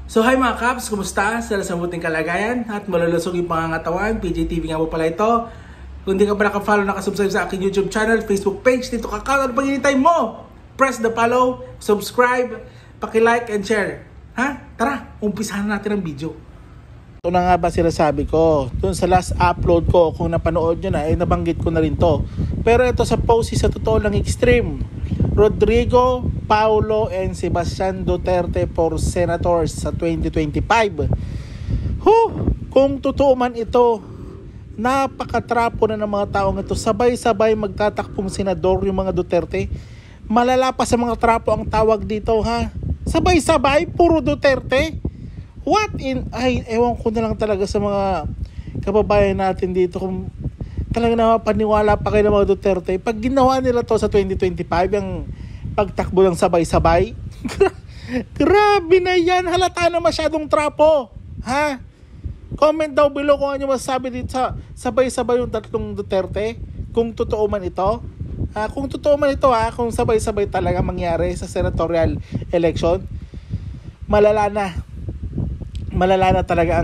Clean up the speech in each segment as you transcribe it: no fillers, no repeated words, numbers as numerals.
So hi mga Kaps, kumusta? Sa mabuting kalagayan at malulusog yung pangangatawan. PJTV nga po pala ito. Kung hindi ka pa naka-follow, naka-subscribe sa aking YouTube channel, Facebook page, dito ka ano pag hinintay mo? Press the follow, subscribe, paki-like and share. Ha? Tara, umpisahan natin ang video. Ito na nga ba sinasabi ko? Doon sa last upload ko, kung napanood nyo na, nabanggit ko na rin to. Pero ito sa post sa totoo lang extreme. Rodrigo, Paulo, and Sebastian Duterte for senators sa 2025. Kung totoo man ito, napakatrapo na ng mga taong ito. Sabay-sabay magtatakpong senador yung mga Duterte. Malala pa sa mga trapo ang tawag dito, ha? Sabay-sabay, puro Duterte. Ewan ko na lang talaga sa mga kababayan natin dito kung talagang napapaniwala pa kayo ng mga Duterte. Pag ginawa nila to sa 2025, yung pagtakbo ng sabay-sabay, grabe na yan. Halata na masyadong trapo. Ha? Comment down below kung ano masasabi dito sa sabay-sabay yung tatlong Duterte. Kung totoo man ito. Kung totoo man ito, kung sabay-sabay talaga mangyari sa senatorial election, malala na talaga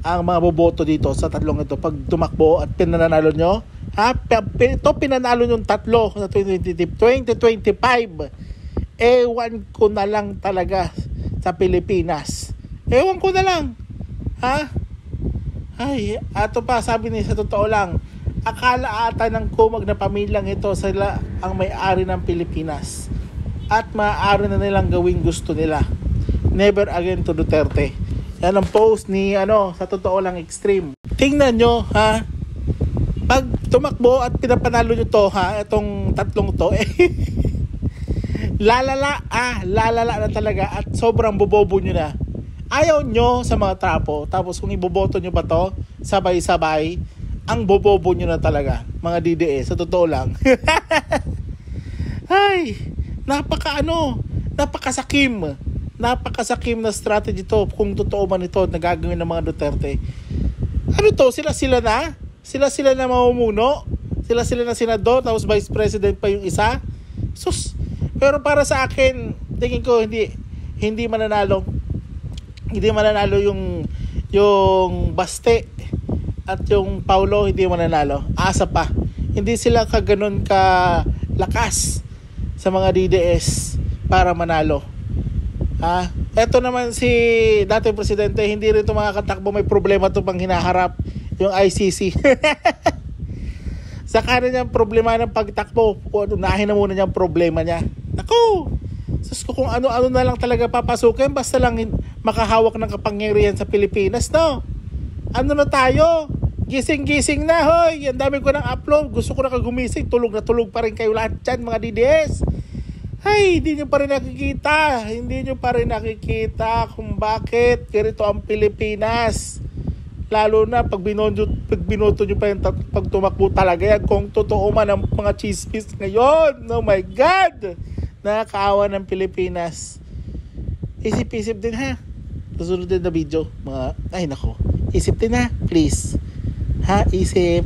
ang mga boboto dito sa tatlong ito pag tumakbo at pinanalo nyo. Ito pinanalo yung tatlo sa 2025. Ewan ko na lang talaga sa Pilipinas. Ewan ko na lang. Ato pa sabi niya sa totoo lang, akala ata ng kumag na pamilyang ito sila ang may-ari ng Pilipinas. At maaari na nilang gawing gusto nila. Never again to Duterte. Yan ang post ni sa totoo lang extreme. Tingnan nyo, pag tumakbo at pinapanalo nyo to, itong tatlong to, lalala na talaga at sobrang bobobo nyo na. Ayaw nyo sa mga trapo, tapos kung iboboto nyo pa to, sabay-sabay, ang bobobo nyo na talaga, mga DDS, sa totoo lang. Napakasakim na strategy to kung totoo man ito na gagawin ng mga Duterte. Sila na mamumuno, sila na senador, tapos vice president pa yung isa. Pero para sa akin, tingin ko hindi mananalo yung Baste at yung Paulo, hindi mananalo. Asa pa. Hindi sila kaganon ka lakas sa mga DDS para manalo. Eto naman si dating presidente, hindi rin ito makakatakbo, may problema ito pang hinaharap, yung ICC. Sa kanan niyang problema ng pagtakbo, unahin na muna niyang problema niya. Kung ano-ano na lang talaga papasukin, basta lang makahawak ng kapangyarihan sa Pilipinas, no? Ano na tayo? Gising-gising na, hoy! Ang dami ko ng upload, gusto ko na kagumising, tulog na tulog pa rin kayo lahat dyan, mga DDS. Hindi nyo pa rin nakikita kung bakit ganito ang Pilipinas. Lalo na pag binoto nyo pa yung pag tumakbo talaga yan. Kung totoo man ang mga chismis ngayon. Oh my God! Nakakaawa ng Pilipinas. Isip-isip din, Susunod din na video. Isip din, please. Isip.